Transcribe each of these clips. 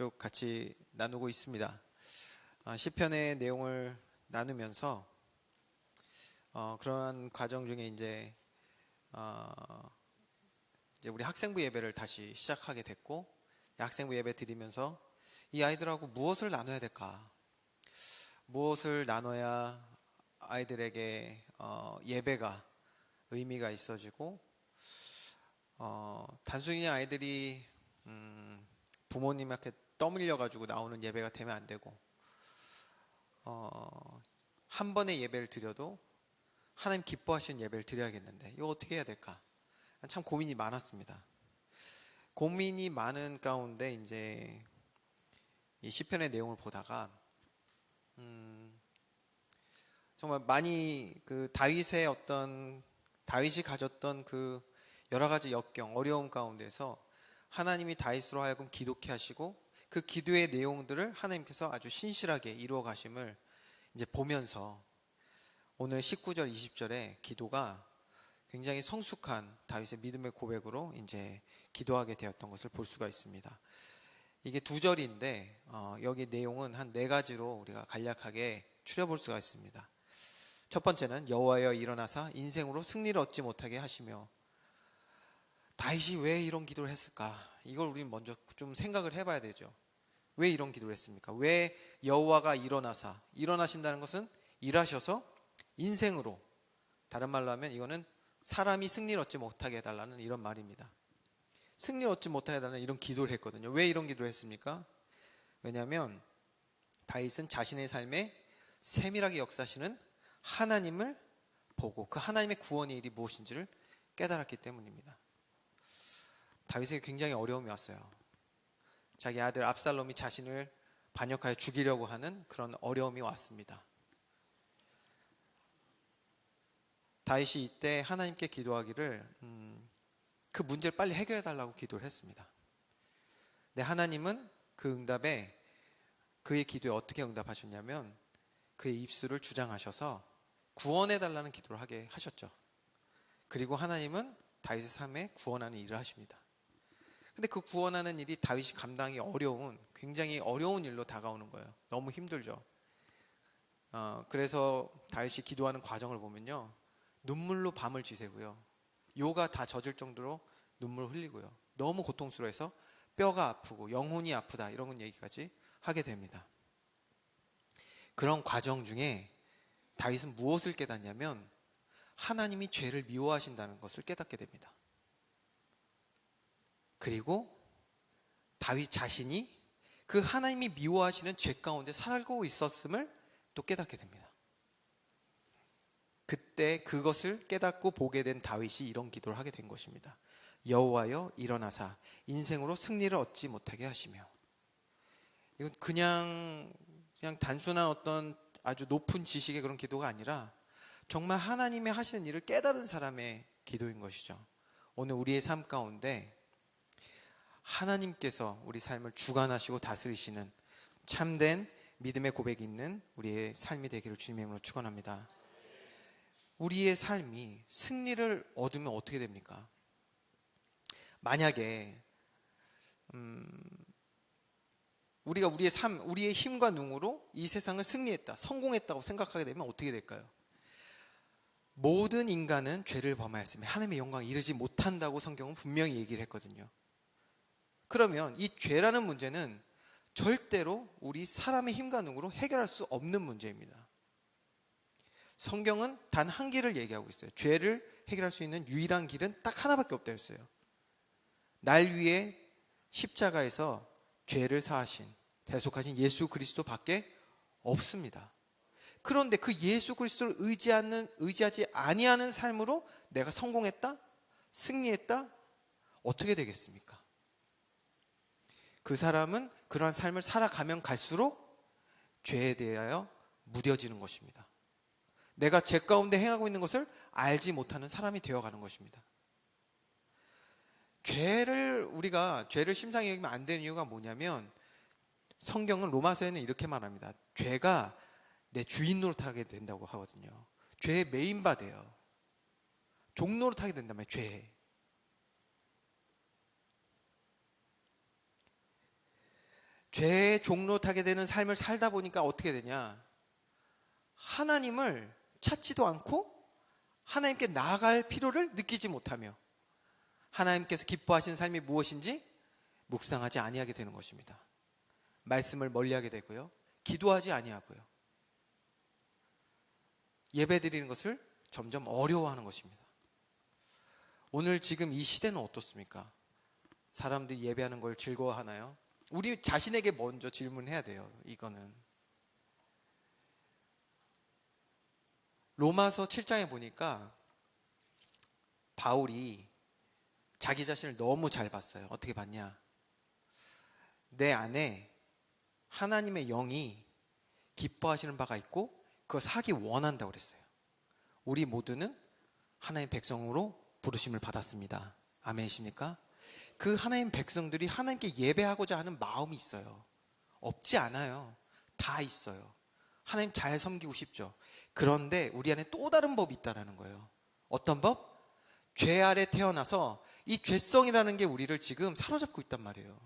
쭉 같이 나누고 있습니다. 시편의 내용을 나누면서 그러한 과정 중에 이제 우리 학생부 예배를 다시 시작하게 됐고, 학생부 예배 드리면서 이 아이들하고 무엇을 나눠야 될까? 무엇을 나눠야 아이들에게 예배가 의미가 있어지고, 단순히 아이들이 부모님한테 떠밀려 가지고 나오는 예배가 되면 안 되고, 한 번의 예배를 드려도 하나님 기뻐하시는 예배를 드려야겠는데 이거 어떻게 해야 될까? 참 고민이 많았습니다. 고민이 많은 가운데 이제 이 시편의 내용을 보다가 정말 많이 그 다윗이 가졌던 그 여러 가지 역경, 어려움 가운데서 하나님이 다윗으로 하여금 기도케 하시고 그 기도의 내용들을 하나님께서 아주 신실하게 이루어 가심을 이제 보면서 오늘 19절, 20절의 기도가 굉장히 성숙한 다윗의 믿음의 고백으로 이제 기도하게 되었던 것을 볼 수가 있습니다. 이게 두 절인데 여기 내용은 한 네 가지로 우리가 간략하게 추려볼 수가 있습니다. 첫 번째는 여호와여 일어나사 인생으로 승리를 얻지 못하게 하시며. 다윗이 왜 이런 기도를 했을까? 이걸 우리는 먼저 좀 생각을 해봐야 되죠. 왜 이런 기도를 했습니까? 왜 여호와가 일어나신다는 것은 일하셔서 인생으로, 다른 말로 하면 이거는 사람이 승리를 얻지 못하게 해달라는 이런 말입니다. 승리를 얻지 못하게 해달라는 이런 기도를 했거든요. 왜 이런 기도를 했습니까? 왜냐하면 다윗은 자신의 삶에 세밀하게 역사하시는 하나님을 보고 그 하나님의 구원의 일이 무엇인지를 깨달았기 때문입니다. 다윗에게 굉장히 어려움이 왔어요. 자기 아들 압살롬이 자신을 반역하여 죽이려고 하는 그런 어려움이 왔습니다. 다윗이 이때 하나님께 기도하기를 그 문제를 빨리 해결해 달라고 기도를 했습니다. 근데 하나님은 그 응답에, 그의 기도에 어떻게 응답하셨냐면 그의 입술을 주장하셔서 구원해 달라는 기도를 하게 하셨죠. 그리고 하나님은 다윗의 삶에 구원하는 일을 하십니다. 근데 그 구원하는 일이 다윗이 감당하기 어려운, 굉장히 어려운 일로 다가오는 거예요. 너무 힘들죠. 그래서 다윗이 기도하는 과정을 보면요, 눈물로 밤을 지새고요, 요가 다 젖을 정도로 눈물을 흘리고요, 너무 고통스러워해서 뼈가 아프고 영혼이 아프다 이런 얘기까지 하게 됩니다. 그런 과정 중에 다윗은 무엇을 깨닫냐면 하나님이 죄를 미워하신다는 것을 깨닫게 됩니다. 그리고 다윗 자신이 그 하나님이 미워하시는 죄 가운데 살고 있었음을 또 깨닫게 됩니다. 그때 그것을 깨닫고 보게 된 다윗이 이런 기도를 하게 된 것입니다. 여호와여 일어나사 인생으로 승리를 얻지 못하게 하시며. 이건 그냥 단순한 어떤 아주 높은 지식의 그런 기도가 아니라 정말 하나님이 하시는 일을 깨달은 사람의 기도인 것이죠. 오늘 우리의 삶 가운데 하나님께서 우리 삶을 주관하시고 다스리시는 참된 믿음의 고백이 있는 우리의 삶이 되기를 주님의 이름으로 축원합니다. 우리의 삶이 승리를 얻으면 어떻게 됩니까? 만약에 우리가 우리의 힘과 능으로 이 세상을 승리했다, 성공했다고 생각하게 되면 어떻게 될까요? 모든 인간은 죄를 범하였으며 하나님의 영광에 이르지 못한다고 성경은 분명히 얘기를 했거든요. 그러면 이 죄라는 문제는 절대로 우리 사람의 힘과 능으로 해결할 수 없는 문제입니다. 성경은 단 한 길을 얘기하고 있어요. 죄를 해결할 수 있는 유일한 길은 딱 하나밖에 없다 했어요. 날 위해 십자가에서 죄를 사하신, 대속하신 예수 그리스도 밖에 없습니다. 그런데 그 예수 그리스도를 의지하지 아니하는 삶으로 내가 성공했다? 승리했다? 어떻게 되겠습니까? 그 사람은 그러한 삶을 살아가면 갈수록 죄에 대하여 무뎌지는 것입니다. 내가 죄 가운데 행하고 있는 것을 알지 못하는 사람이 되어가는 것입니다. 우리가 죄를 심상히 여기면 안 되는 이유가 뭐냐면 성경은 로마서에는 이렇게 말합니다. 죄가 내 주인 노릇하게 된다고 하거든요. 죄의 메인바 돼요. 종 노릇하게 된단 말이에요. 죄에. 죄의 종로 타게 되는 삶을 살다 보니까 어떻게 되냐? 하나님을 찾지도 않고 하나님께 나아갈 필요를 느끼지 못하며 하나님께서 기뻐하시는 삶이 무엇인지 묵상하지 아니하게 되는 것입니다. 말씀을 멀리하게 되고요. 기도하지 아니하고요. 예배드리는 것을 점점 어려워하는 것입니다. 오늘 지금 이 시대는 어떻습니까? 사람들이 예배하는 걸 즐거워하나요? 우리 자신에게 먼저 질문해야 돼요. 이거는 로마서 7장에 보니까 바울이 자기 자신을 너무 잘 봤어요. 어떻게 봤냐? 내 안에 하나님의 영이 기뻐하시는 바가 있고 그걸 하기 원한다고 그랬어요. 우리 모두는 하나님의 백성으로 부르심을 받았습니다. 아멘이십니까? 그 하나님 백성들이 하나님께 예배하고자 하는 마음이 있어요. 없지 않아요. 다 있어요. 하나님 잘 섬기고 싶죠. 그런데 우리 안에 또 다른 법이 있다는 거예요. 어떤 법? 죄 아래 태어나서 이 죄성이라는 게 우리를 지금 사로잡고 있단 말이에요.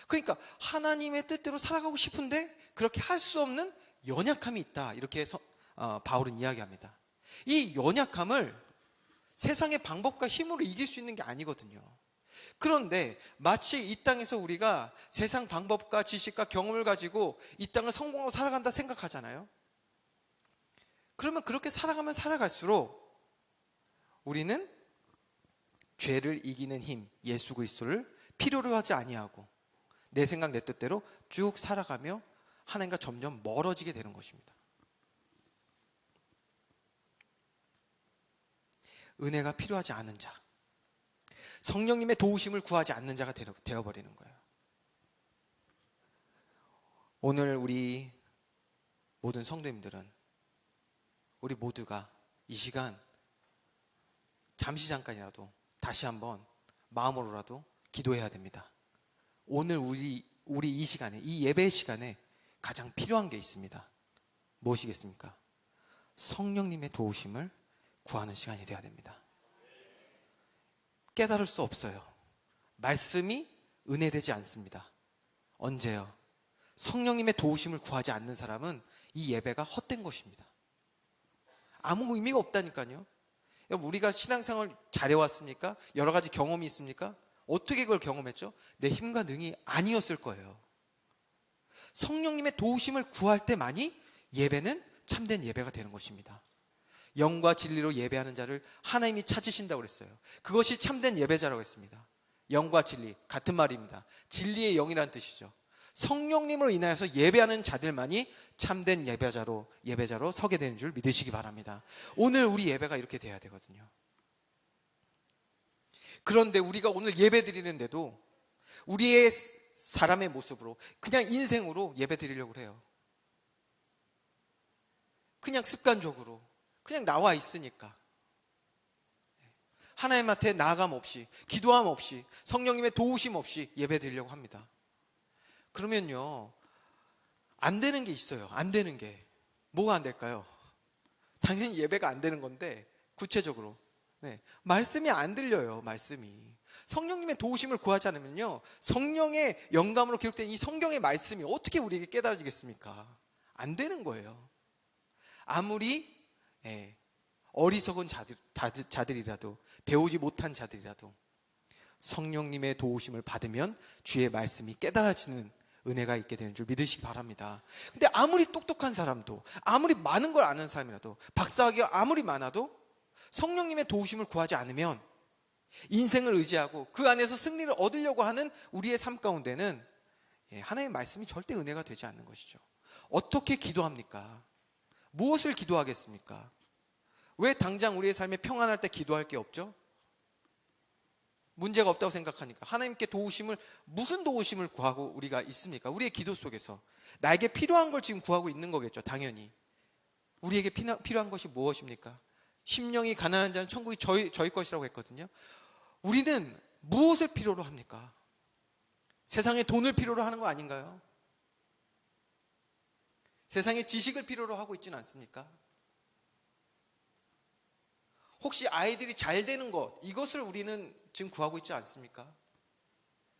그러니까 하나님의 뜻대로 살아가고 싶은데 그렇게 할 수 없는 연약함이 있다. 이렇게 해서 바울은 이야기합니다. 이 연약함을 세상의 방법과 힘으로 이길 수 있는 게 아니거든요. 그런데 마치 이 땅에서 우리가 세상 방법과 지식과 경험을 가지고 이 땅을 성공하고 살아간다 생각하잖아요. 그러면 그렇게 살아가면 살아갈수록 우리는 죄를 이기는 힘, 예수 그리스도를 필요로 하지 아니하고 내 생각 내 뜻대로 쭉 살아가며 하나님과 점점 멀어지게 되는 것입니다. 은혜가 필요하지 않은 자, 성령님의 도우심을 구하지 않는 자가 되어버리는 거예요. 오늘 우리 모든 성도님들은 우리 모두가 이 시간 잠깐이라도 다시 한번 마음으로라도 기도해야 됩니다. 오늘 우리 이 시간에, 이 예배 시간에 가장 필요한 게 있습니다. 무엇이겠습니까? 성령님의 도우심을 구하는 시간이 되어야 됩니다. 깨달을 수 없어요. 말씀이 은혜되지 않습니다. 언제요? 성령님의 도우심을 구하지 않는 사람은 이 예배가 헛된 것입니다. 아무 의미가 없다니까요. 우리가 신앙생활 잘해왔습니까? 여러 가지 경험이 있습니까? 어떻게 그걸 경험했죠? 내 힘과 능이 아니었을 거예요. 성령님의 도우심을 구할 때만이 예배는 참된 예배가 되는 것입니다. 영과 진리로 예배하는 자를 하나님이 찾으신다고 그랬어요. 그것이 참된 예배자라고 했습니다. 영과 진리, 같은 말입니다. 진리의 영이라는 뜻이죠. 성령님으로 인하여서 예배하는 자들만이 참된 예배자로 서게 되는 줄 믿으시기 바랍니다. 오늘 우리 예배가 이렇게 돼야 되거든요. 그런데 우리가 오늘 예배 드리는데도 우리의 사람의 모습으로 그냥 인생으로 예배 드리려고 해요. 그냥 습관적으로 그냥 나와 있으니까 하나님한테 나아감 없이 기도함 없이 성령님의 도우심 없이 예배 드리려고 합니다. 그러면요 안 되는 게 있어요. 안 되는 게 뭐가 안 될까요? 당연히 예배가 안 되는 건데 구체적으로 말씀이 안 들려요. 말씀이 성령님의 도우심을 구하지 않으면요 성령의 영감으로 기록된 이 성경의 말씀이 어떻게 우리에게 깨달아지겠습니까? 안 되는 거예요. 아무리 어리석은 자들이라도 배우지 못한 자들이라도 성령님의 도우심을 받으면 주의 말씀이 깨달아지는 은혜가 있게 되는 줄 믿으시기 바랍니다. 근데 아무리 똑똑한 사람도 아무리 많은 걸 아는 사람이라도 박사학위가 아무리 많아도 성령님의 도우심을 구하지 않으면 인생을 의지하고 그 안에서 승리를 얻으려고 하는 우리의 삶 가운데는 하나님의 말씀이 절대 은혜가 되지 않는 것이죠. 어떻게 기도합니까? 무엇을 기도하겠습니까? 왜 당장 우리의 삶에 평안할 때 기도할 게 없죠? 문제가 없다고 생각하니까 하나님께 도우심을 무슨 도우심을 구하고 우리가 있습니까? 우리의 기도 속에서 나에게 필요한 걸 지금 구하고 있는 거겠죠. 당연히 우리에게 필요한 것이 무엇입니까? 심령이 가난한 자는 천국이 저희 것이라고 했거든요. 우리는 무엇을 필요로 합니까? 세상에 돈을 필요로 하는 거 아닌가요? 세상에 지식을 필요로 하고 있지는 않습니까? 혹시 아이들이 잘 되는 것, 이것을 우리는 지금 구하고 있지 않습니까?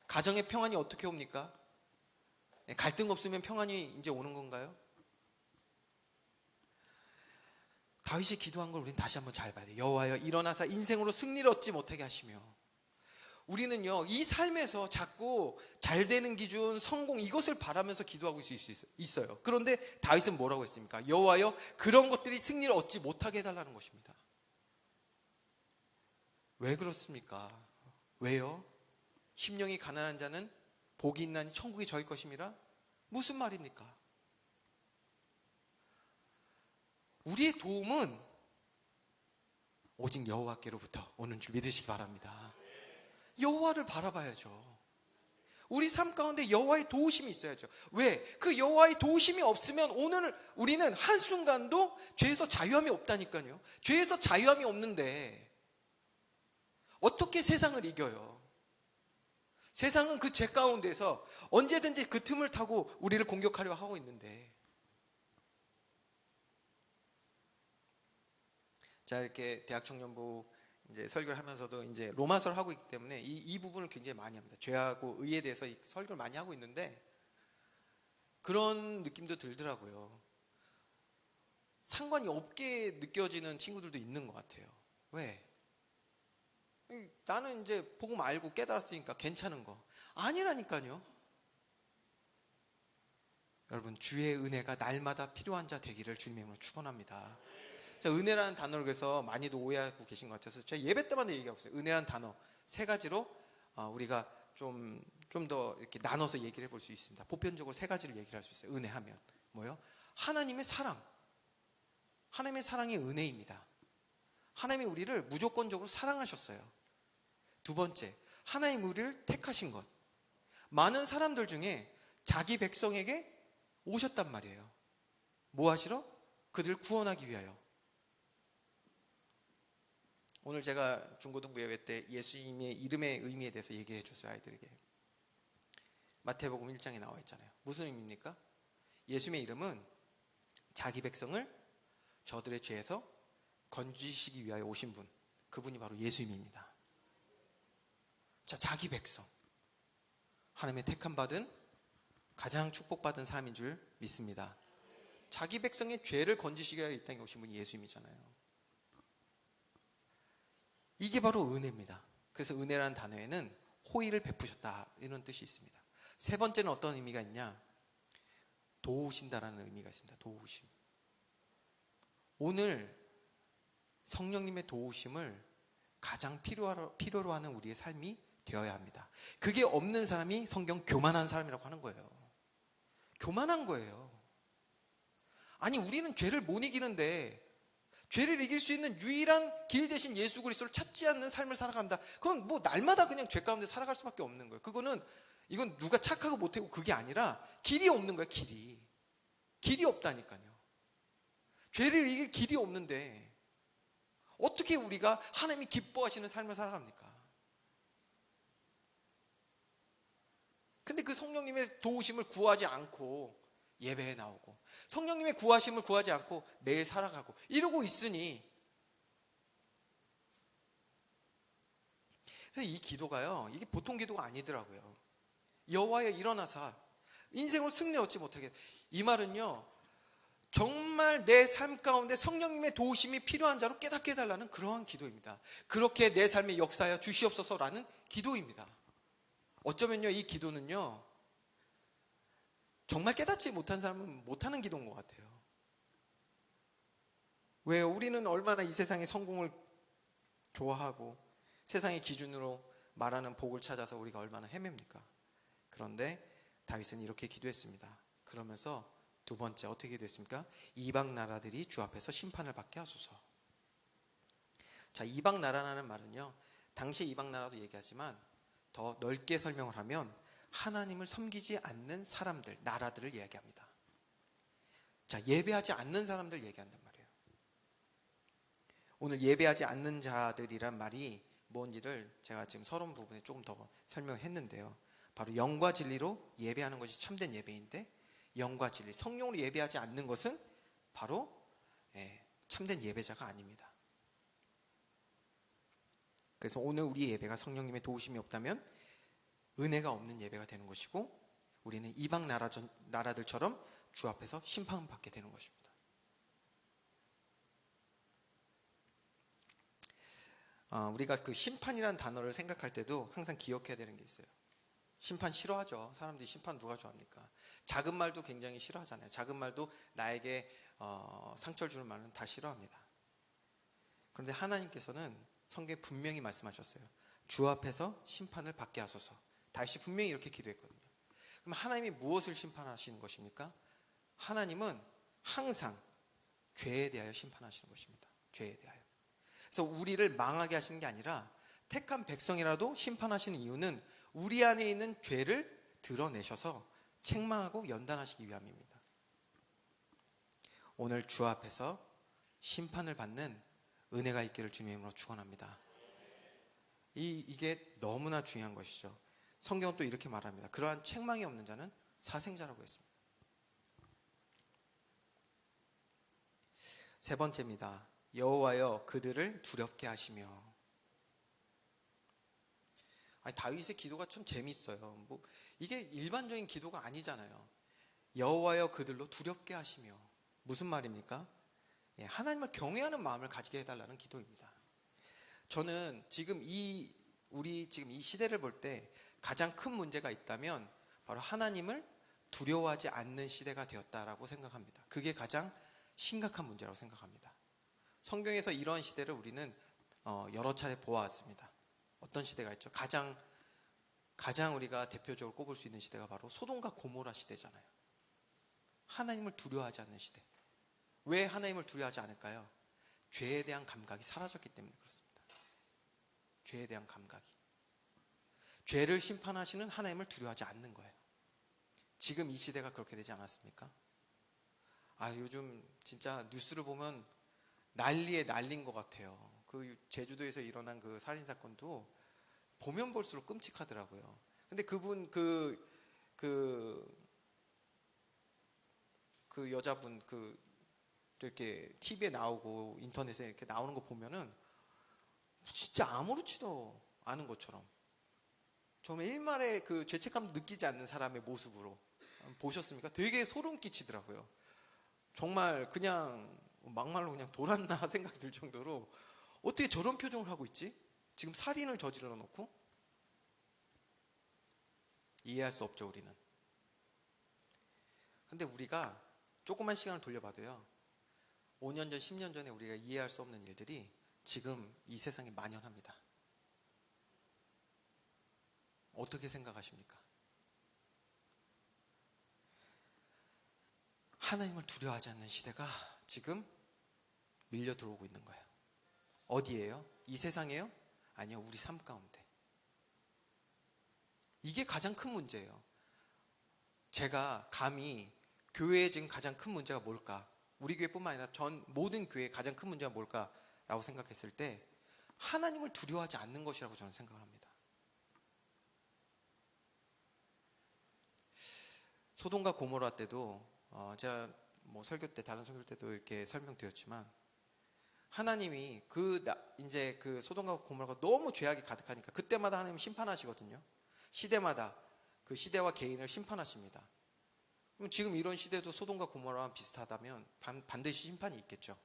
가정의 평안이 어떻게 옵니까? 갈등 없으면 평안이 이제 오는 건가요? 다윗이 기도한 걸 우리는 다시 한번 잘 봐야 돼요. 여호와여 일어나사 인생으로 승리를 얻지 못하게 하시며. 우리는요 이 삶에서 자꾸 잘 되는 기준, 성공 이것을 바라면서 기도하고 있어요. 그런데 다윗은 뭐라고 했습니까? 여호와여 그런 것들이 승리를 얻지 못하게 해달라는 것입니다. 왜 그렇습니까? 왜요? 심령이 가난한 자는 복이 있나니 천국이 저희 것임이라? 무슨 말입니까? 우리의 도움은 오직 여호와께로부터 오는 줄 믿으시기 바랍니다. 여호와를 바라봐야죠. 우리 삶 가운데 여호와의 도우심이 있어야죠. 왜? 그 여호와의 도우심이 없으면 오늘 우리는 한순간도 죄에서 자유함이 없다니까요. 죄에서 자유함이 없는데 어떻게 세상을 이겨요? 세상은 그 죄 가운데서 언제든지 그 틈을 타고 우리를 공격하려 하고 있는데. 자, 이렇게 대학 청년부 이제 설교를 하면서도 이제 로마서를 하고 있기 때문에 이 부분을 굉장히 많이 합니다. 죄하고 의에 대해서 설교를 많이 하고 있는데 그런 느낌도 들더라고요. 상관이 없게 느껴지는 친구들도 있는 것 같아요. 왜? 나는 이제 복음 알고 깨달았으니까 괜찮은 거. 아니라니까요. 여러분, 주의 은혜가 날마다 필요한 자 되기를 주님의 이름으로 축원합니다. 자, 은혜라는 단어를 그래서 많이도 오해하고 계신 것 같아서 제가 예배 때마다 얘기하고 있어요. 은혜라는 단어 세 가지로 우리가 좀 더 이렇게 나눠서 얘기를 해볼 수 있습니다. 보편적으로 세 가지를 얘기를 할 수 있어요. 은혜하면 뭐요? 하나님의 사랑. 하나님의 사랑이 은혜입니다. 하나님이 우리를 무조건적으로 사랑하셨어요. 두 번째, 하나님 우리를 택하신 것. 많은 사람들 중에 자기 백성에게 오셨단 말이에요. 뭐 하시러? 그들을 구원하기 위하여. 오늘 제가 중고등부 예배 때 예수님의 이름의 의미에 대해서 얘기해 줬어요. 아이들에게. 마태복음 1장에 나와 있잖아요. 무슨 의미입니까? 예수님의 이름은 자기 백성을 저들의 죄에서 건지시기 위하여 오신 분, 그분이 바로 예수님입니다. 자, 자기 백성, 하나님의 택함 받은 가장 축복받은 사람인 줄 믿습니다. 자기 백성의 죄를 건지시기 위하여 이 땅에 오신 분이 예수님이잖아요. 이게 바로 은혜입니다. 그래서 은혜라는 단어에는 호의를 베푸셨다 이런 뜻이 있습니다. 세 번째는 어떤 의미가 있냐? 도우신다라는 의미가 있습니다. 도우심. 오늘 성령님의 도우심을 가장 필요로 하는 우리의 삶이 되어야 합니다. 그게 없는 사람이 성경 교만한 사람이라고 하는 거예요. 교만한 거예요. 아니, 우리는 죄를 못 이기는데 죄를 이길 수 있는 유일한 길 대신 예수 그리스도를 찾지 않는 삶을 살아간다. 그건 뭐 날마다 그냥 죄 가운데 살아갈 수밖에 없는 거예요. 이건 누가 착하고 못하고 그게 아니라 길이 없는 거예요. 길이 없다니까요. 죄를 이길 길이 없는데 어떻게 우리가 하나님이 기뻐하시는 삶을 살아갑니까? 근데 그 성령님의 도우심을 구하지 않고 예배에 나오고 성령님의 구하심을 구하지 않고 매일 살아가고 이러고 있으니, 그래서 이 기도가요, 이게 보통 기도가 아니더라고요. 여호와여 일어나사 인생으로 승리 얻지 못하게. 이 말은요, 정말 내 삶 가운데 성령님의 도우심이 필요한 자로 깨닫게 해달라는 그러한 기도입니다. 그렇게 내 삶에 역사하여 주시옵소서라는 기도입니다. 어쩌면요, 이 기도는요, 정말 깨닫지 못한 사람은 못하는 기도인 것 같아요. 왜요? 우리는 얼마나 이 세상의 성공을 좋아하고 세상의 기준으로 말하는 복을 찾아서 우리가 얼마나 헤맵니까? 그런데 다윗은 이렇게 기도했습니다. 그러면서 두 번째 어떻게 기도했습니까? 이방 나라들이 주 앞에서 심판을 받게 하소서. 자, 이방 나라라는 말은요, 당시 이방 나라도 얘기하지만 더 넓게 설명을 하면 하나님을 섬기지 않는 사람들, 나라들을 이야기합니다. 자, 예배하지 않는 사람들 얘기한단 말이에요. 오늘 예배하지 않는 자들이란 말이 뭔지를 제가 지금 서론 부분에 조금 더 설명을 했는데요. 바로 영과 진리로 예배하는 것이 참된 예배인데, 영과 진리, 성령으로 예배하지 않는 것은 바로 참된 예배자가 아닙니다. 그래서 오늘 우리의 예배가 성령님의 도우심이 없다면 은혜가 없는 예배가 되는 것이고, 우리는 이방 나라들처럼 주 앞에서 심판받게 되는 것입니다. 우리가 그 심판이라는 단어를 생각할 때도 항상 기억해야 되는 게 있어요. 심판 싫어하죠. 사람들이 심판 누가 좋아합니까? 작은 말도 굉장히 싫어하잖아요. 작은 말도 나에게 상처를 주는 말은 다 싫어합니다. 그런데 하나님께서는 성경에 분명히 말씀하셨어요. 주 앞에서 심판을 받게 하소서. 다윗이 분명히 이렇게 기도했거든요. 그럼 하나님이 무엇을 심판하시는 것입니까? 하나님은 항상 죄에 대하여 심판하시는 것입니다. 죄에 대하여. 그래서 우리를 망하게 하시는 게 아니라 택한 백성이라도 심판하시는 이유는 우리 안에 있는 죄를 드러내셔서 책망하고 연단하시기 위함입니다. 오늘 주 앞에서 심판을 받는 은혜가 있기를 주님의 이름으로 축원합니다. 이게 너무나 중요한 것이죠. 성경은 또 이렇게 말합니다. 그러한 책망이 없는 자는 사생자라고 했습니다. 세 번째입니다. 여호와여 그들을 두렵게 하시며. 다윗의 기도가 참 재밌어요. 이게 일반적인 기도가 아니잖아요. 여호와여 그들로 두렵게 하시며. 무슨 말입니까? 하나님을 경외하는 마음을 가지게 해달라는 기도입니다. 저는 지금 우리 지금 이 시대를 볼 때 가장 큰 문제가 있다면 바로 하나님을 두려워하지 않는 시대가 되었다라고 생각합니다. 그게 가장 심각한 문제라고 생각합니다. 성경에서 이런 시대를 우리는 여러 차례 보아왔습니다. 어떤 시대가 있죠? 가장 우리가 대표적으로 꼽을 수 있는 시대가 바로 소돔과 고모라 시대잖아요. 하나님을 두려워하지 않는 시대. 왜 하나님을 두려워하지 않을까요? 죄에 대한 감각이 사라졌기 때문에 그렇습니다. 죄에 대한 감각이. 죄를 심판하시는 하나님을 두려워하지 않는 거예요. 지금 이 시대가 그렇게 되지 않았습니까? 요즘 진짜 뉴스를 보면 난리에 난린 것 같아요. 그 제주도에서 일어난 그 살인사건도 보면 볼수록 끔찍하더라고요. 근데 그분 그 여자분 이렇게 TV에 나오고 인터넷에 이렇게 나오는 거 보면은 진짜 아무렇지도 않은 것처럼 정말 일말의 그 죄책감 느끼지 않는 사람의 모습으로 보셨습니까? 되게 소름 끼치더라고요. 정말 그냥 막말로 그냥 돌았나 생각이 들 정도로 어떻게 저런 표정을 하고 있지? 지금 살인을 저질러 놓고? 이해할 수 없죠, 우리는. 근데 우리가 조그만 시간을 돌려봐도요, 5년 전, 10년 전에 우리가 이해할 수 없는 일들이 지금 이 세상에 만연합니다. 어떻게 생각하십니까? 하나님을 두려워하지 않는 시대가 지금 밀려 들어오고 있는 거예요. 어디예요? 이 세상이에요? 아니요, 우리 삶 가운데. 이게 가장 큰 문제예요. 제가 감히 교회에 지금 가장 큰 문제가 뭘까? 우리 교회뿐만 아니라 모든 교회의 가장 큰 문제가 뭘까라고 생각했을 때 하나님을 두려워하지 않는 것이라고 저는 생각을 합니다. 소돔과 고모라 때도 제가 설교 때 다른 설교 때도 이렇게 설명드렸지만 하나님이 이제 그 소돔과 고모라가 너무 죄악이 가득하니까 그때마다 하나님 심판하시거든요. 시대마다 그 시대와 개인을 심판하십니다. 그럼 지금 이런 시대도 소돔과 고모라와 비슷하다면 반드시 심판이 있겠죠.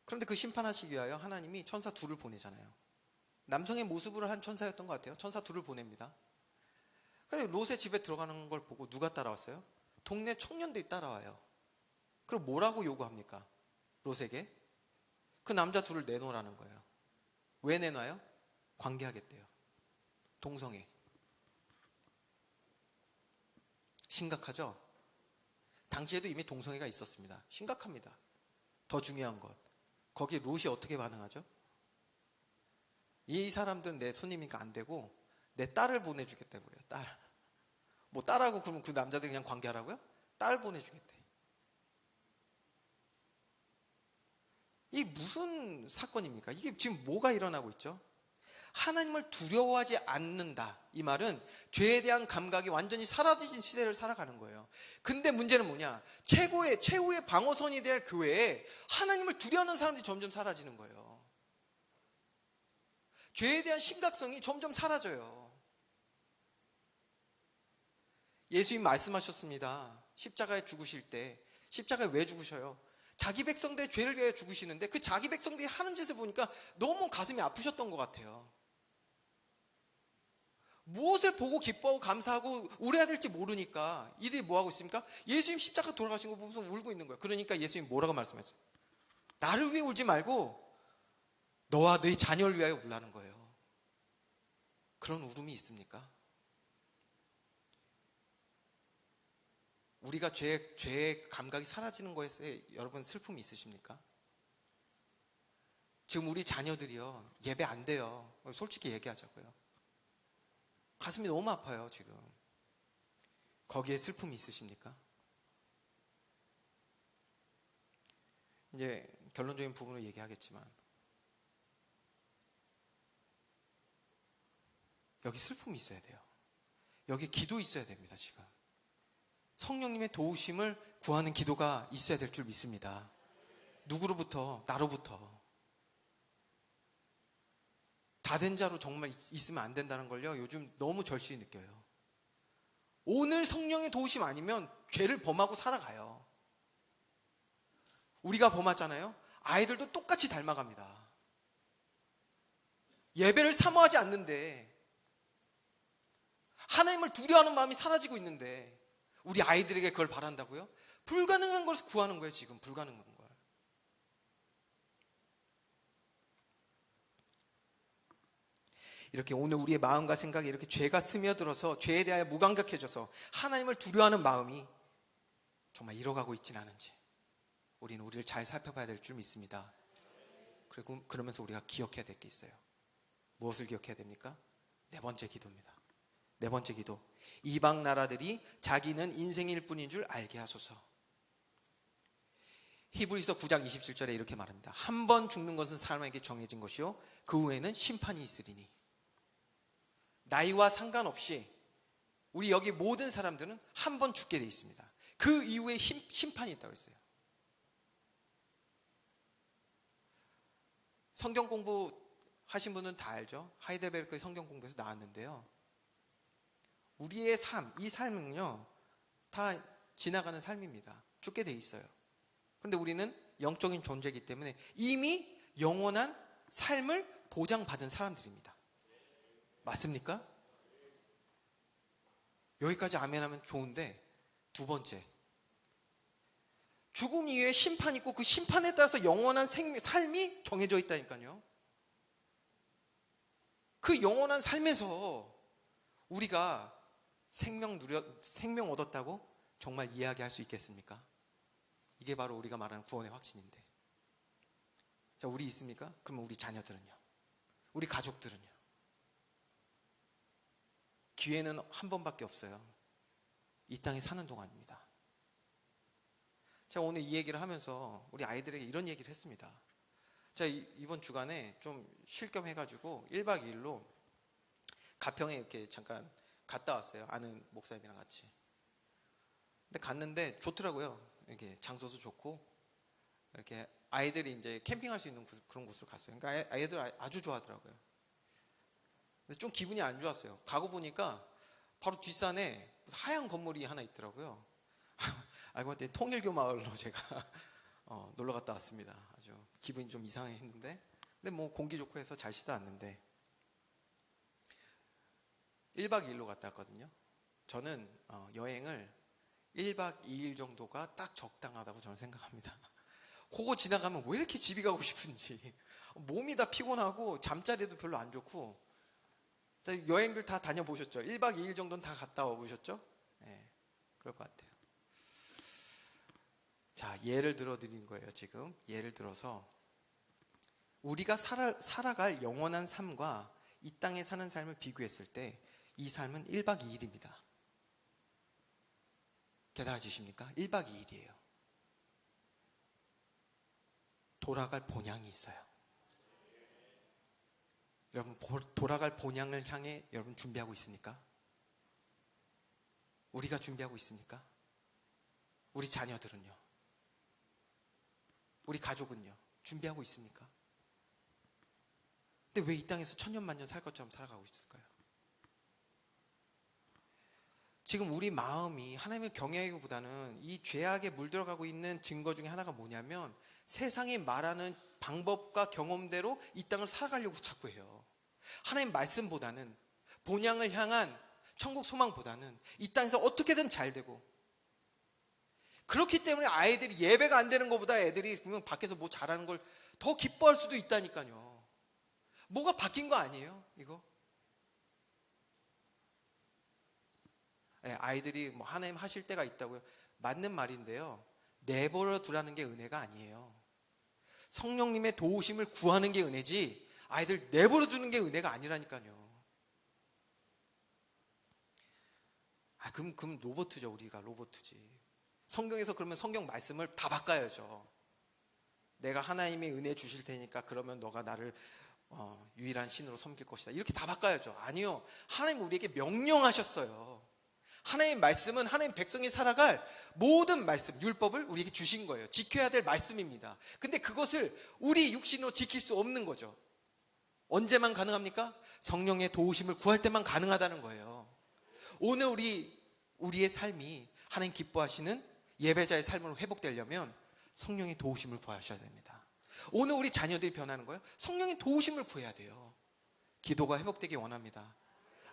그런데 그 심판하시기 위하여 하나님이 천사 둘을 보내잖아요. 남성의 모습으로 한 천사였던 것 같아요. 천사 둘을 보냅니다. 근데 롯의 집에 들어가는 걸 보고 누가 따라왔어요? 동네 청년들이 따라와요. 그럼 뭐라고 요구합니까? 롯에게? 그 남자 둘을 내놓으라는 거예요. 왜 내놔요? 관계하겠대요. 동성애. 심각하죠? 당시에도 이미 동성애가 있었습니다. 심각합니다. 더 중요한 것. 거기에 롯이 어떻게 반응하죠? 이 사람들은 내 손님이니까 안 되고 내 딸을 보내주겠다고 그래요. 딸. 딸하고 그러면 그 남자들 그냥 관계하라고요? 딸 보내주겠대. 이게 무슨 사건입니까? 이게 지금 뭐가 일어나고 있죠? 하나님을 두려워하지 않는다. 이 말은 죄에 대한 감각이 완전히 사라진 시대를 살아가는 거예요. 근데 문제는 뭐냐? 최후의 방어선이 될 교회에 하나님을 두려워하는 사람들이 점점 사라지는 거예요. 죄에 대한 심각성이 점점 사라져요. 예수님 말씀하셨습니다. 십자가에 죽으실 때 십자가에 왜 죽으셔요? 자기 백성들의 죄를 위하여 죽으시는데 그 자기 백성들이 하는 짓을 보니까 너무 가슴이 아프셨던 것 같아요. 무엇을 보고 기뻐하고 감사하고 울어야 될지 모르니까 이들이 뭐하고 있습니까? 예수님 십자가 돌아가신 거 보면서 울고 있는 거예요. 그러니까 예수님 뭐라고 말씀하셨어요? 나를 위해 울지 말고 너와 너희 자녀를 위하여 울라는 거예요. 그런 울음이 있습니까? 우리가 죄의 감각이 사라지는 거에서 여러분 슬픔이 있으십니까? 지금 우리 자녀들이요, 예배 안 돼요. 솔직히 얘기하자고요. 가슴이 너무 아파요, 지금. 거기에 슬픔이 있으십니까? 이제 결론적인 부분을 얘기하겠지만, 여기 슬픔이 있어야 돼요. 여기 기도 있어야 됩니다, 지금. 성령님의 도우심을 구하는 기도가 있어야 될 줄 믿습니다. 누구로부터? 나로부터. 다 된 자로 정말 있으면 안 된다는 걸요, 요즘 너무 절실히 느껴요. 오늘 성령의 도우심 아니면 죄를 범하고 살아가요. 우리가 범하잖아요. 아이들도 똑같이 닮아갑니다. 예배를 사모하지 않는데, 하나님을 두려워하는 마음이 사라지고 있는데 우리 아이들에게 그걸 바란다고요? 불가능한 걸 구하는 거예요. 지금 불가능한 걸. 이렇게 오늘 우리의 마음과 생각에 이렇게 죄가 스며들어서 죄에 대하여 무감각해져서 하나님을 두려워하는 마음이 정말 잃어가고 있지는 않은지 우리는 우리를 잘 살펴봐야 될 줄 믿습니다. 그리고 그러면서 우리가 기억해야 될 게 있어요. 무엇을 기억해야 됩니까? 네 번째 기도입니다. 네 번째 기도. 이방 나라들이 자기는 인생일 뿐인 줄 알게 하소서. 히브리서 9장 27절에 이렇게 말합니다. 한 번 죽는 것은 사람에게 정해진 것이요 그 후에는 심판이 있으리니. 나이와 상관없이 우리 여기 모든 사람들은 한 번 죽게 돼 있습니다. 그 이후에 심판이 있다고 했어요. 성경 공부 하신 분은 다 알죠? 하이델베르크 성경 공부에서 나왔는데요. 우리의 삶, 이 삶은요, 다 지나가는 삶입니다. 죽게 돼 있어요. 그런데 우리는 영적인 존재이기 때문에 이미 영원한 삶을 보장받은 사람들입니다. 맞습니까? 여기까지 아멘하면 좋은데, 두 번째. 죽음 이후에 심판이 있고 그 심판에 따라서 영원한 삶이 정해져 있다니까요. 그 영원한 삶에서 우리가 생명 얻었다고 정말 이야기할 수 있겠습니까? 이게 바로 우리가 말하는 구원의 확신인데. 자, 우리 있습니까? 그러면 우리 자녀들은요? 우리 가족들은요? 기회는 한 번밖에 없어요. 이 땅에 사는 동안입니다. 제가 오늘 이 얘기를 하면서 우리 아이들에게 이런 얘기를 했습니다. 제가 이번 주간에 좀 쉴 겸 해가지고 1박 2일로 가평에 이렇게 잠깐 갔다 왔어요. 아는 목사님이랑 같이. 근데 갔는데 좋더라고요. 이렇게 장소도 좋고 이렇게 아이들이 이제 캠핑할 수 있는 그런 곳으로 갔어요. 그러니까 아이들 아주 좋아하더라고요. 근데 좀 기분이 안 좋았어요. 가고 보니까 바로 뒷산에 하얀 건물이 하나 있더라고요. 알고 봤더니 통일교 마을로 제가 놀러 갔다 왔습니다. 아주 기분이 좀 이상해 했는데, 근데 뭐 공기 좋고 해서 잘 쉬다 왔는데 1박 2일로 갔다 왔거든요. 저는 여행을 1박 2일 정도가 딱 적당하다고 저는 생각합니다. 그거 지나가면 왜 이렇게 집이 가고 싶은지, 몸이 다 피곤하고 잠자리도 별로 안 좋고. 여행들 다 다녀보셨죠? 1박 2일 정도는 다 갔다 와보셨죠? 네, 그럴 것 같아요. 자, 예를 들어 드린 거예요. 지금 예를 들어서 우리가 살아갈 영원한 삶과 이 땅에 사는 삶을 비교했을 때 이 삶은 1박 2일입니다. 깨달아지십니까? 1박 2일이에요. 돌아갈 본향이 있어요. 여러분, 돌아갈 본향을 향해 여러분 준비하고 있습니까? 우리가 준비하고 있습니까? 우리 자녀들은요? 우리 가족은요? 준비하고 있습니까? 근데 왜 이 땅에서 천년만년 살 것처럼 살아가고 있을까요? 지금 우리 마음이 하나님을 경외하기보다는 이 죄악에 물들어가고 있는 증거 중에 하나가 뭐냐면 세상이 말하는 방법과 경험대로 이 땅을 살아가려고 자꾸 해요. 하나님 말씀보다는, 본향을 향한 천국 소망보다는 이 땅에서 어떻게든 잘 되고, 그렇기 때문에 아이들이 예배가 안 되는 것보다 애들이 분명 밖에서 뭐 잘하는 걸 더 기뻐할 수도 있다니까요. 뭐가 바뀐 거 아니에요, 이거? 네, 아이들이 뭐 하나님 하실 때가 있다고요. 맞는 말인데요. 내버려 두라는 게 은혜가 아니에요. 성령님의 도우심을 구하는 게 은혜지, 아이들 내버려 두는 게 은혜가 아니라니까요. 그럼 로봇이죠. 우리가 로봇이지. 성경에서 그러면 성경 말씀을 다 바꿔야죠. 내가 하나님의 은혜 주실 테니까 그러면 너가 나를 유일한 신으로 섬길 것이다. 이렇게 다 바꿔야죠. 아니요. 하나님 우리에게 명령하셨어요. 하나님의 말씀은 하나님 백성이 살아갈 모든 말씀, 율법을 우리에게 주신 거예요. 지켜야 될 말씀입니다. 근데 그것을 우리 육신으로 지킬 수 없는 거죠. 언제만 가능합니까? 성령의 도우심을 구할 때만 가능하다는 거예요. 오늘 우리의 삶이 하나님 기뻐하시는 예배자의 삶으로 회복되려면 성령의 도우심을 구하셔야 됩니다. 오늘 우리 자녀들이 변하는 거예요. 성령의 도우심을 구해야 돼요. 기도가 회복되기 원합니다.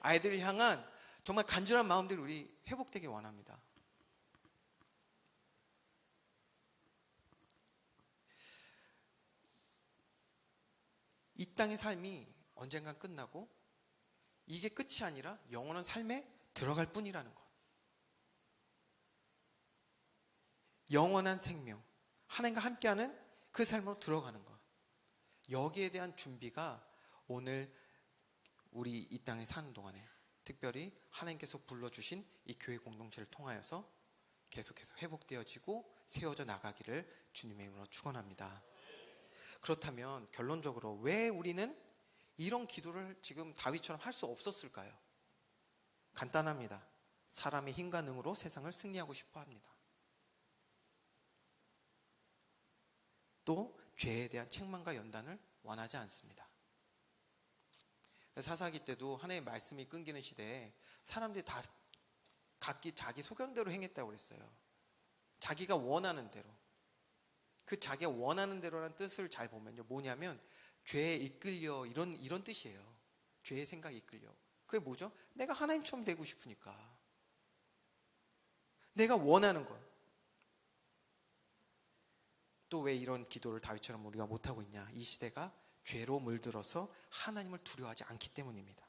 아이들을 향한 정말 간절한 마음들이 우리 회복되기 원합니다. 이 땅의 삶이 언젠간 끝나고 이게 끝이 아니라 영원한 삶에 들어갈 뿐이라는 것. 영원한 생명, 하나님과 함께하는 그 삶으로 들어가는 것. 여기에 대한 준비가 오늘 우리 이 땅에 사는 동안에 특별히 하나님께서 불러주신 이 교회 공동체를 통하여서 계속해서 회복되어지고 세워져 나가기를 주님의 이름으로 축원합니다. 그렇다면 결론적으로 왜 우리는 이런 기도를 지금 다윗처럼 할 수 없었을까요? 간단합니다. 사람의 힘과 능으로 세상을 승리하고 싶어 합니다. 또 죄에 대한 책망과 연단을 원하지 않습니다. 사사기 때도 하나님의 말씀이 끊기는 시대에 사람들이 다 각기 자기 소견대로 행했다고 그랬어요. 자기가 원하는 대로. 그 자기가 원하는 대로라는 뜻을 잘 보면요, 뭐냐면 죄에 이끌려, 이런 뜻이에요. 죄의 생각에 이끌려. 그게 뭐죠? 내가 하나님처럼 되고 싶으니까. 내가 원하는 것. 또 왜 이런 기도를 다윗처럼 우리가 못하고 있냐? 이 시대가 죄로 물들어서 하나님을 두려워하지 않기 때문입니다.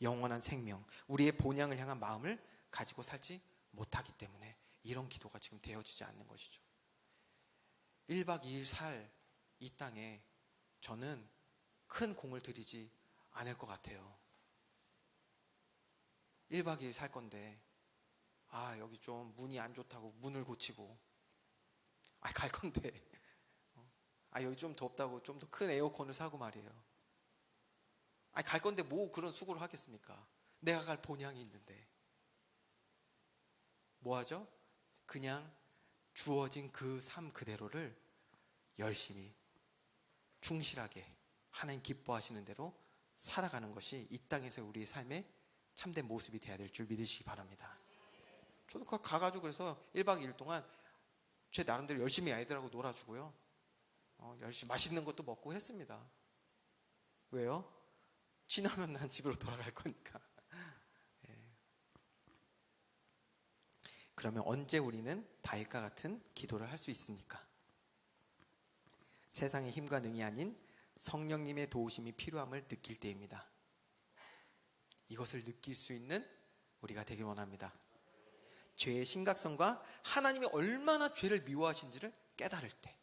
영원한 생명, 우리의 본향을 향한 마음을 가지고 살지 못하기 때문에 이런 기도가 지금 되어지지 않는 것이죠. 1박 2일 살 이 땅에 저는 큰 공을 들이지 않을 것 같아요. 1박 2일 살 건데 여기 좀 문이 안 좋다고 문을 고치고 갈 건데 여기 좀 덥다고 좀 더 큰 에어컨을 사고 말이에요. 갈 건데 뭐 그런 수고를 하겠습니까? 내가 갈 본향이 있는데 뭐 하죠? 그냥 주어진 그 삶 그대로를 열심히 충실하게 하나님 기뻐하시는 대로 살아가는 것이 이 땅에서 우리의 삶의 참된 모습이 되어야 될 줄 믿으시기 바랍니다. 저도 가가지고 그래서 1박 2일 동안 제 나름대로 열심히 아이들하고 놀아주고요. 열심히 맛있는 것도 먹고 했습니다. 왜요? 지나면 난 집으로 돌아갈 거니까. 그러면 언제 우리는 다윗과 같은 기도를 할 수 있습니까? 세상의 힘과 능이 아닌 성령님의 도우심이 필요함을 느낄 때입니다. 이것을 느낄 수 있는 우리가 되길 원합니다. 죄의 심각성과 하나님이 얼마나 죄를 미워하신지를 깨달을 때,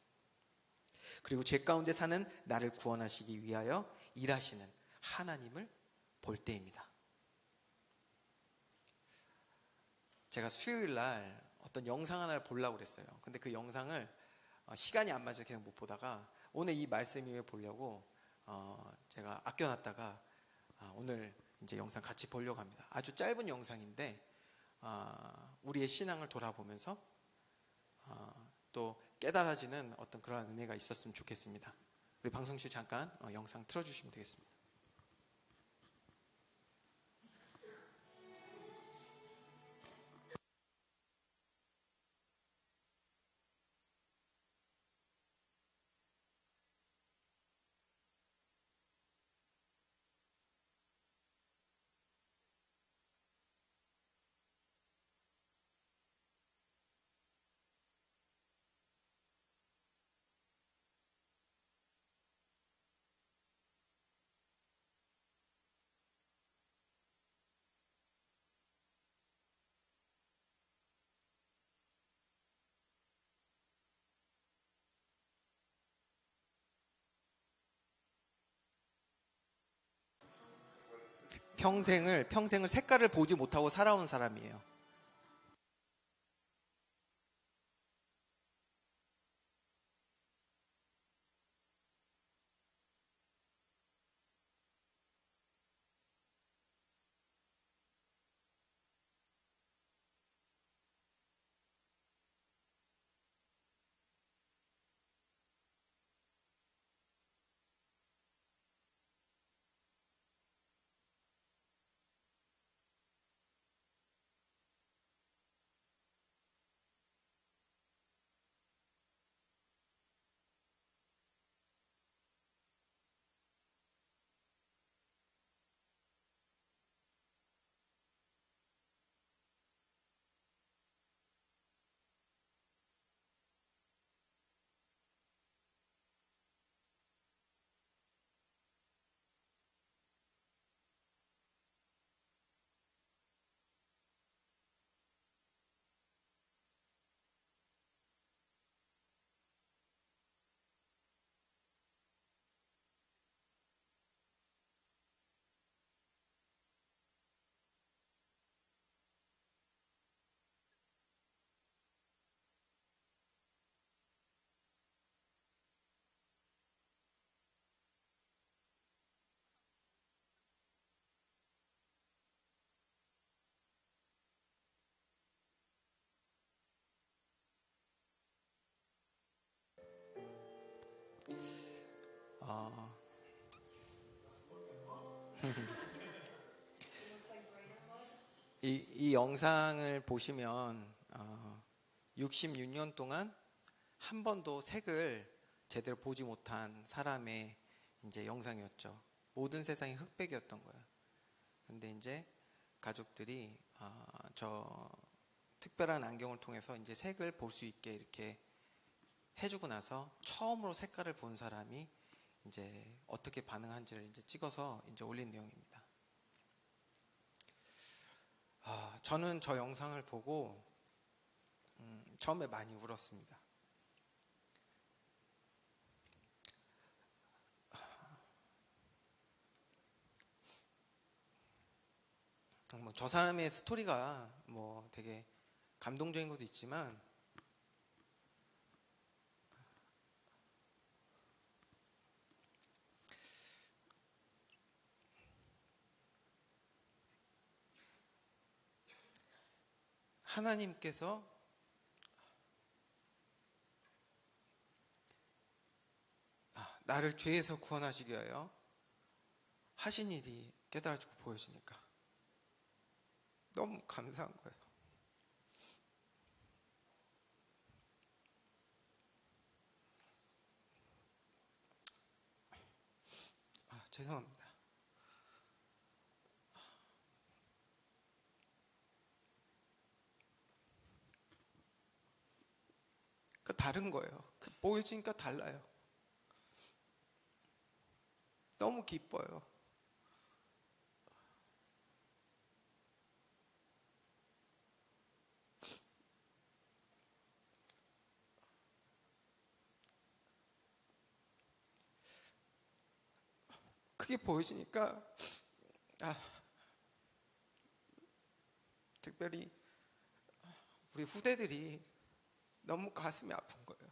그리고 죄 가운데 사는 나를 구원하시기 위하여 일하시는 하나님을 볼 때입니다. 제가 수요일 날 어떤 영상 하나를 보려고 그랬어요. 근데 그 영상을 시간이 안 맞아서 계속 못 보다가 오늘 이 말씀 위에 보려고 제가 아껴놨다가 오늘 이제 영상 같이 보려고 합니다. 아주 짧은 영상인데 우리의 신앙을 돌아보면서 또 깨달아지는 어떤 그러한 은혜가 있었으면 좋겠습니다. 우리 방송실 잠깐 영상 틀어주시면 되겠습니다. 평생을 색깔을 보지 못하고 살아온 사람이에요. 어, 이 영상을 보시면 66년 동안 한 번도 색을 제대로 보지 못한 사람의 이제 영상이었죠. 모든 세상이 흑백이었던 거예요. 근데 이제 가족들이 저 특별한 안경을 통해서 이제 색을 볼 수 있게 이렇게 해주고 나서 처음으로 색깔을 본 사람이 이제 어떻게 반응한지를 이제 찍어서 이제 올린 내용입니다. 저는 저 영상을 보고 처음에 많이 울었습니다. 뭐 저 사람의 스토리가 뭐 되게 감동적인 것도 있지만 하나님께서 나를 죄에서 구원하시기 위하여 하신 일이 깨달아지고 보여지니까 너무 감사한 거예요. 죄송합니다. 그 다른 거예요. 그 보여지니까 달라요. 너무 기뻐요. 그게 보여지니까 특별히 우리 후대들이 너무 가슴이 아픈 거예요.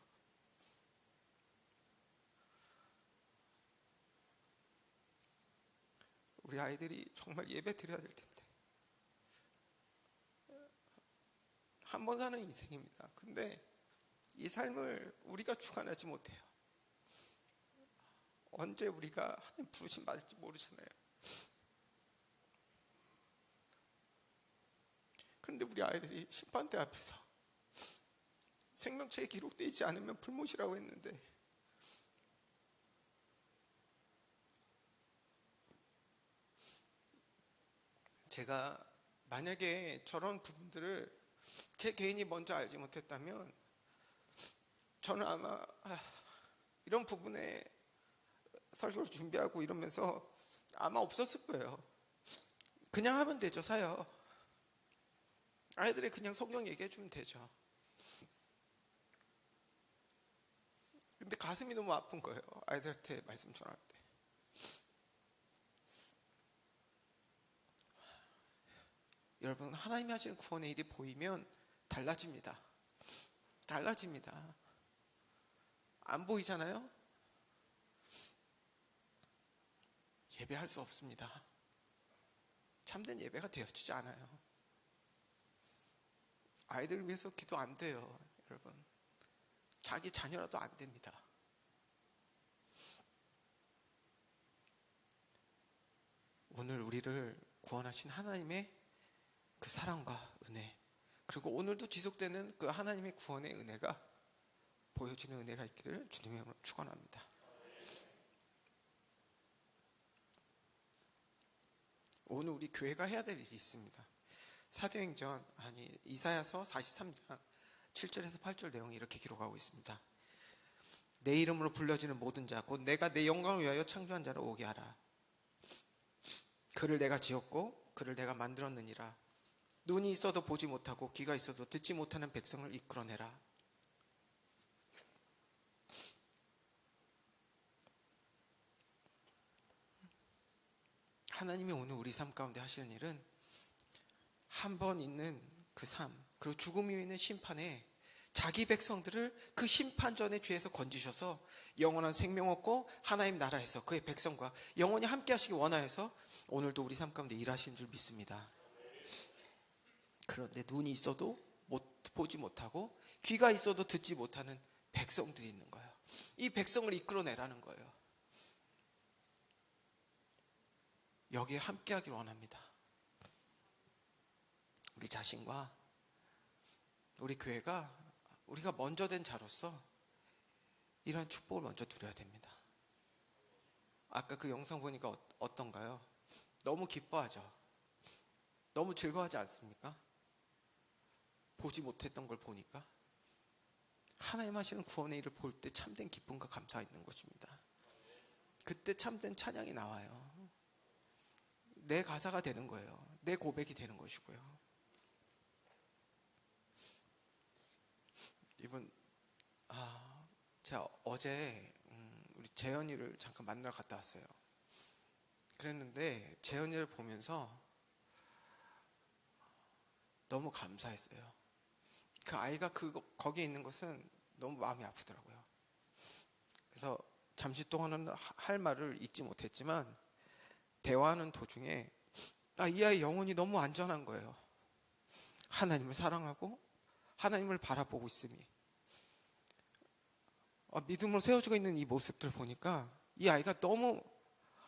우리 아이들이 정말 예배 드려야 될 텐데 한 번 사는 인생입니다. 근데 이 삶을 우리가 주관하지 못해요. 언제 우리가 하나님 부르심 받을지 모르잖아요. 그런데 우리 아이들이 심판대 앞에서 생명책에 기록되어 있지 않으면 불못이라고 했는데 제가 만약에 저런 부분들을 제 개인이 먼저 알지 못했다면 저는 아마 이런 부분에 설교를 준비하고 이러면서 아마 없었을 거예요. 그냥 하면 되죠, 사역. 아이들이 그냥 성경 얘기해 주면 되죠. 근데 가슴이 너무 아픈 거예요. 아이들한테 말씀 전할 때. 여러분, 하나님이 하시는 구원의 일이 보이면 달라집니다. 달라집니다. 안 보이잖아요? 예배할 수 없습니다. 참된 예배가 되어지지 않아요. 아이들을 위해서 기도 안 돼요, 여러분. 자기 자녀라도 안 됩니다. 오늘 우리를 구원하신 하나님의 그 사랑과 은혜, 그리고 오늘도 지속되는 그 하나님의 구원의 은혜가 보여지는 은혜가 있기를 주님의 이름으로 축원합니다. 오늘 우리 교회가 해야 될 일이 있습니다. 사도행전 이사야서 43장 7절에서 8절 내용이 이렇게 기록하고 있습니다. 내 이름으로 불려지는 모든 자 곧 내가 내 영광을 위하여 창조한 자를 오게 하라. 그를 내가 지었고 그를 내가 만들었느니라. 눈이 있어도 보지 못하고 귀가 있어도 듣지 못하는 백성을 이끌어내라. 하나님이 오늘 우리 삶 가운데 하시는 일은 한 번 있는 그 삶, 그리고 죽음이 있는 심판에 자기 백성들을 그 심판전의 죄에서 건지셔서 영원한 생명 얻고 하나님 나라에서 그의 백성과 영원히 함께 하시기 원하여서 오늘도 우리 삶 가운데 일하시는 줄 믿습니다. 그런데 눈이 있어도 보지 못하고 귀가 있어도 듣지 못하는 백성들이 있는 거예요. 이 백성을 이끌어내라는 거예요. 여기에 함께 하기를 원합니다. 우리 자신과 우리 교회가 우리가 먼저 된 자로서 이러한 축복을 먼저 누려야 됩니다. 아까 그 영상 보니까 어떤가요? 너무 기뻐하죠? 너무 즐거워하지 않습니까? 보지 못했던 걸 보니까 하나님 하시는 구원의 일을 볼 때 참된 기쁨과 감사가 있는 것입니다. 그때 참된 찬양이 나와요. 내 가사가 되는 거예요. 내 고백이 되는 것이고요. 제가 어제 우리 재현이를 잠깐 만나러 갔다 왔어요. 그랬는데 재현이를 보면서 너무 감사했어요. 그 아이가 거기에 있는 것은 너무 마음이 아프더라고요. 그래서 잠시 동안은 할 말을 잊지 못했지만 대화하는 도중에 이 아이 영혼이 너무 안전한 거예요. 하나님을 사랑하고 하나님을 바라보고 있으니 믿음으로 세워지고 있는 이 모습들을 보니까 이 아이가 너무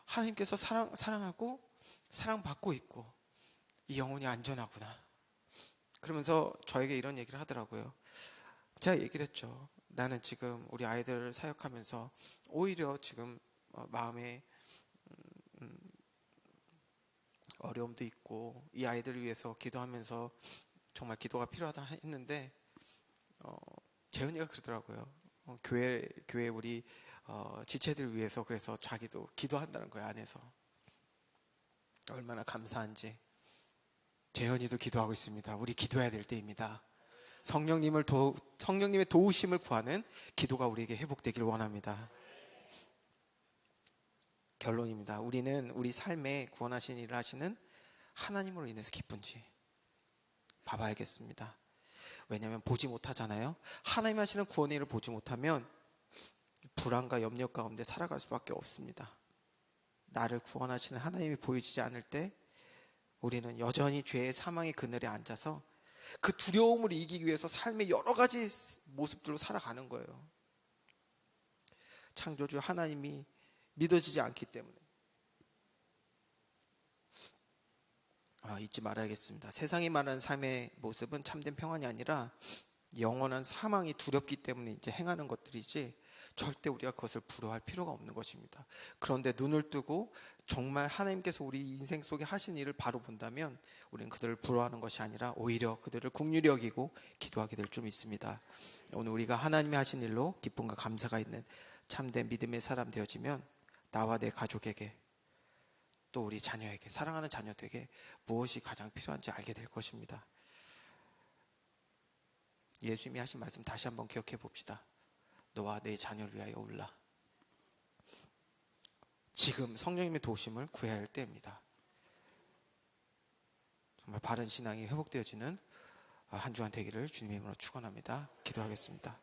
하나님께서 사랑하고 사랑받고 있고 이 영혼이 안전하구나. 그러면서 저에게 이런 얘기를 하더라고요. 제가 얘기를 했죠. 나는 지금 우리 아이들을 사역하면서 오히려 지금 마음에 어려움도 있고 이 아이들을 위해서 기도하면서 정말 기도가 필요하다 했는데 재현이가 그러더라고요. 교회 우리 지체들을 위해서 그래서 자기도 기도한다는 거예요. 안에서 얼마나 감사한지. 재현이도 기도하고 있습니다. 우리 기도해야 될 때입니다. 성령님의 도우심을 구하는 기도가 우리에게 회복되길 원합니다. 결론입니다. 우리는 우리 삶에 구원하신 일을 하시는 하나님으로 인해서 기쁜지 봐봐야겠습니다. 왜냐하면 보지 못하잖아요. 하나님 하시는 구원의 일을 보지 못하면 불안과 염려 가운데 살아갈 수밖에 없습니다. 나를 구원하시는 하나님이 보여지지 않을 때 우리는 여전히 죄의 사망의 그늘에 앉아서 그 두려움을 이기기 위해서 삶의 여러 가지 모습들로 살아가는 거예요. 창조주 하나님이 믿어지지 않기 때문에. 잊지 말아야겠습니다. 세상이 말하는 삶의 모습은 참된 평안이 아니라 영원한 사망이 두렵기 때문에 이제 행하는 것들이지 절대 우리가 그것을 부러워할 필요가 없는 것입니다. 그런데 눈을 뜨고 정말 하나님께서 우리 인생 속에 하신 일을 바로 본다면 우리는 그들을 부러워하는 것이 아니라 오히려 그들을 긍휼히 여기고 기도하게 될 줄 믿습니다. 오늘 우리가 하나님이 하신 일로 기쁨과 감사가 있는 참된 믿음의 사람 되어지면 나와 내 가족에게 또 우리 자녀에게, 사랑하는 자녀들에게 무엇이 가장 필요한지 알게 될 것입니다. 예수님이 하신 말씀 다시 한번 기억해 봅시다. 너와 내 자녀를 위하여 울라. 지금 성령님의 도우심을 구해야 할 때입니다. 정말 바른 신앙이 회복되어지는 한 주간 되기를 주님의 이름으로 축원합니다. 기도하겠습니다.